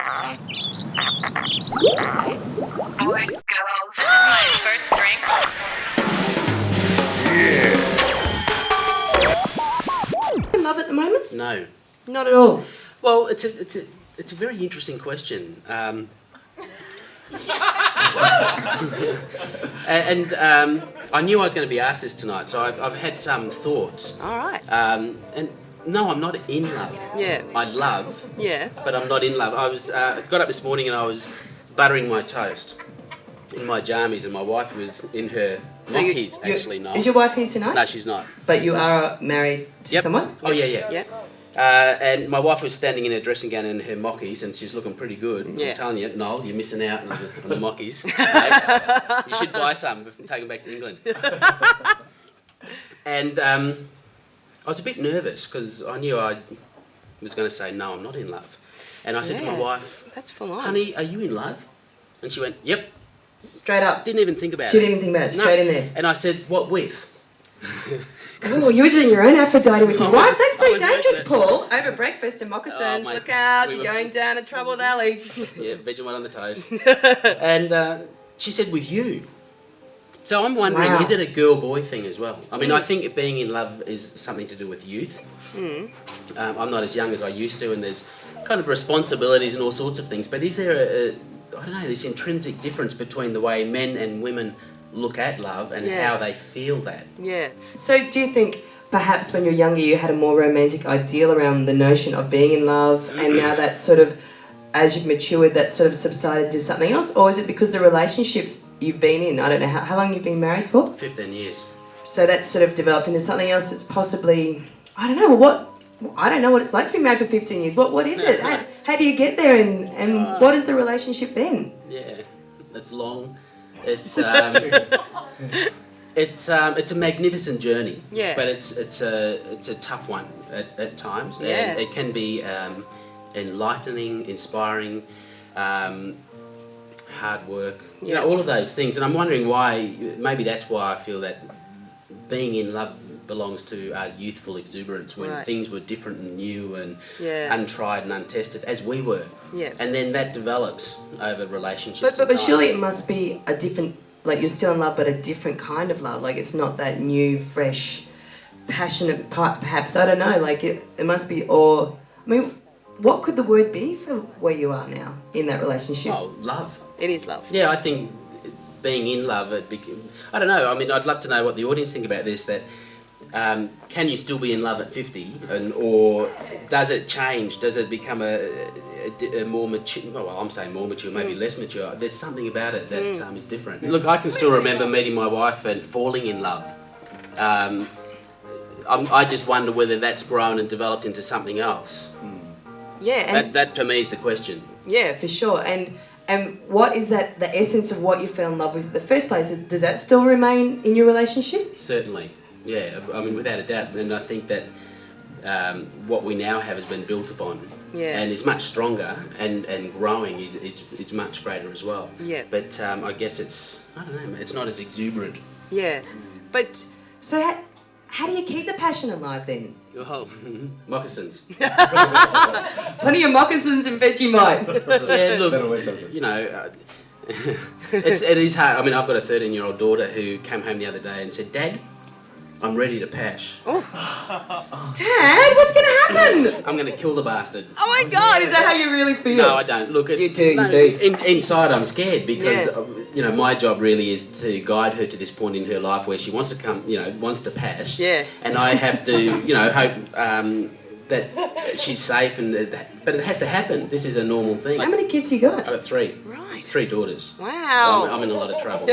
Boys, girls, this is my first drink. In love at the moment? No. Not at all. Well, it's a very interesting question. And I knew I was going to be asked this tonight, so I've had some thoughts. All right. And no, I'm not in love. Yeah. I love, Yeah. but I'm not in love. I was got up this morning and I was buttering my toast in my jammies, and my wife was in her mockies. Actually, not. Is your wife here tonight? No, she's not. But you are married to someone? Oh yeah. Yeah. And my wife was standing in her dressing gown in her mockies, and she's looking pretty good. Yeah. I'm telling you, Noel, you're missing out on the mockies. Mate. You should buy some and take them back to England. And I was a bit nervous because I knew I was going to say, no, I'm not in love. And I said to my wife, that's full on. honey, are you in love? And she went, yep. Straight up. Didn't even think about it. She didn't even think about it. Straight in there. And I said, what with? Oh, you were doing your own Aphrodite with your wife. That's so was dangerous, making it. Paul. Over breakfast and moccasins. Oh, mate, Look out, we you're were- going down a troubled alley. Yeah, Vegemite on the toast. And she said, with you. So I'm wondering, Wow. is it a girl-boy thing as well? I mean, I think being in love is something to do with youth. I'm not as young as I used to, and there's kind of responsibilities and all sorts of things. But is there I don't know, this intrinsic difference between the way men and women look at love and Yeah. how they feel that? Yeah. So do you think perhaps when you're younger you had a more romantic ideal around the notion of being in love, and now that sort of, as you've matured, that sort of subsided to something else? Or is it because the relationships you've been in, I don't know, how long you've been married for? 15 years. So that's sort of developed into something else that's possibly, I don't know, I don't know what it's like to be married for 15 years. What is it? How do you get there, and what is the relationship then? Yeah, it's long. It's it's a magnificent journey. Yeah. But it's a tough one at times. Yeah. And it can be enlightening, inspiring, hard work. You know, all of those things. And I'm wondering why. Maybe that's why I feel that being in love belongs to our youthful exuberance, when Right. things were different and new and Yeah. untried and untested, as we were. Yeah. And then that develops over relationships. But and time. surely it must be a different, like you're still in love, but a different kind of love. Like it's not that new, fresh, passionate part, perhaps. I don't know. Like it must be, or, I mean, what could the word be for where you are now in that relationship? Oh, love. It is love. Yeah, I think being in love, I don't know. I mean, I'd love to know what the audience think about this. That can you still be in love at 50, or does it change? Does it become a more mature? Well, I'm saying more mature, maybe less mature. There's something about it that is different. Look, I can still remember meeting my wife and falling in love. I just wonder whether that's grown and developed into something else. Yeah, and That for me is the question. yeah, for sure. And what is that? The essence of what you fell in love with in the first place? Does that still remain in your relationship? Certainly, yeah. I mean, without a doubt. And I think that what we now have has been built upon, and is much stronger and growing. It's much greater as well. Yeah. But I guess I don't know. It's not as exuberant. Yeah, but so how do you keep the passion alive then? Oh, moccasins. Plenty of moccasins and Vegemite. Yeah, look, That always does it. you know, it is hard. I mean, I've got a 13-year-old daughter who came home the other day and said, "Dad, I'm ready to pash. Dad, what's going to happen? I'm going to kill the bastard." Oh my God, is that how you really feel? No, I don't. Look, it's, You do. Inside, I'm scared because Yeah. my job really is to guide her to this point in her life where she wants to come, wants to pash. Yeah. And I have to, hope that she's safe, but it has to happen. This is a normal thing. How many kids you got? I've got 3. Right. 3 daughters. Wow. So I'm in a lot of trouble.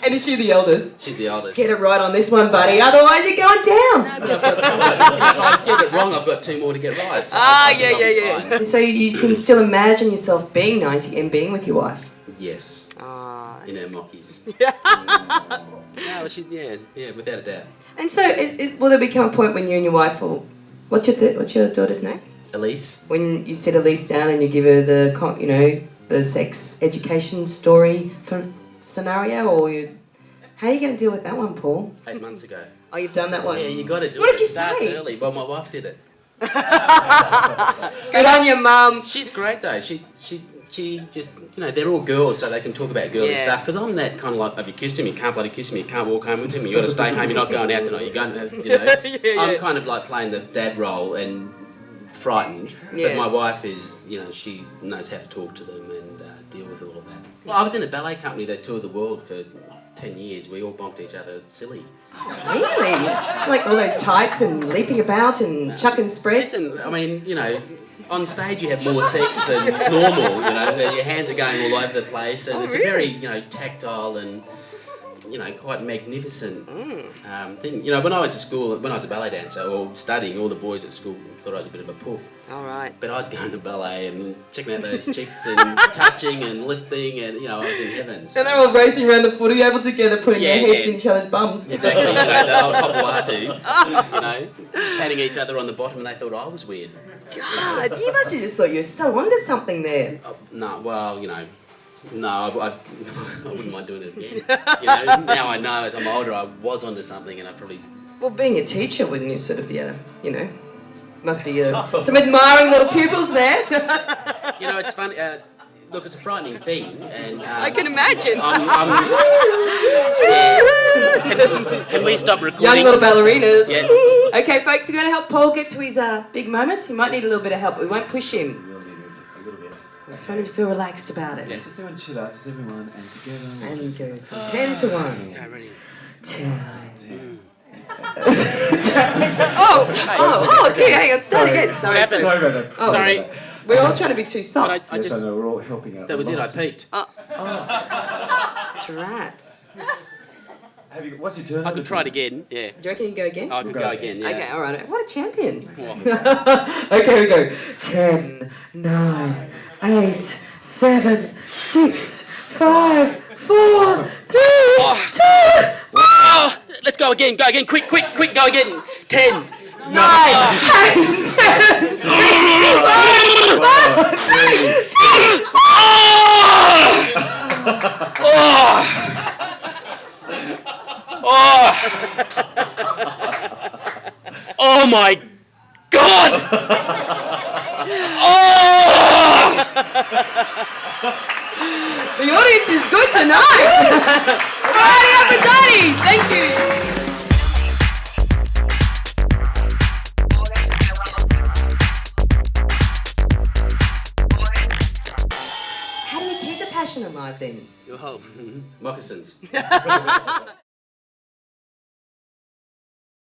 And is she the eldest? She's the oldest. Get it right on this one, buddy. Otherwise, you're going down. If I get it wrong, I've got 2 more to get right. So I think I'll be fine. So you can still imagine yourself being 90 and being with your wife. Yes. Ah. In her mockies. No, she's without a doubt. And so, will there become a point when you and your wife will? What's your daughter's name? Elise. When you sit Elise down and you give her the sex education story for scenario, or how are you going to deal with that one, Paul? 8 months ago. Oh, you've done that one. Yeah, you got to do What it. did you It starts say? early. Well, my wife did it. Good on you, Mum. She's great though. She just, they're all girls, so they can talk about girly Yeah. stuff. Because I'm that kind of like, have you kissed him? You can't bloody kiss him. You can't walk home with him. You got to stay home. You're not going out tonight. You're going to, I'm kind of like playing the dad role and frightened. Yeah. But my wife is, she knows how to talk to them and deal with all of that. Well, I was in a ballet company that toured the world for 10 years. We all bonked each other silly. Really? Like all those tights and leaping about and chucking spreads? Listen, I mean, on stage you have more sex than normal, your hands are going all over the place, and it's really? a very, tactile and, quite magnificent thing. When I went to school, when I was a ballet dancer or studying, all the boys at school thought I was a bit of a poof. All right. But I was going to ballet and checking out those chicks and touching and lifting and, I was in heaven. So. And they're all racing around the footy oval together, putting their heads in each other's bums. Exactly, the old Hopawatu, patting each other on the bottom, and they thought I was weird. God, you must have just thought you were so onto something there. No, well, no, I wouldn't mind doing it again. Now I know as I'm older, I was onto something, and I probably. Well, being a teacher, wouldn't you sort of be able to, must be some admiring little pupils there. It's funny. Look, it's a frightening thing, and I can imagine. Can we stop recording? Young little ballerinas. Yeah. Okay, folks, we're going to help Paul get to his big moment. He might need a little bit of help, but we won't push him. A little bit. I just want you to feel relaxed about it. Just everyone chill out, just everyone, and together. And go from 10 to 1. Okay, ready. 10. Oh, dear, hang on, start again. Sorry. What happened? Sorry about that. Oh. Sorry, We're all trying to be too soft. but I Yes, just. I know, we're all helping out. That was it, I peaked. Drats. What's your turn? I could try it again, yeah. Do you reckon you can go again? I could go again, yeah. Okay, all right. What a champion. Oh. Okay, we go. 10, 9, 8, 7, 6, 5, 4, 3, 2, Oh, let's go again, quick, go again. 10. 9, 8, 7, 6, 5, 4, 3, 2, Oh my God! The audience is good tonight. Alrighty, Aphrodite. Thank you. How do you keep the passion alive then? Oh, moccasins.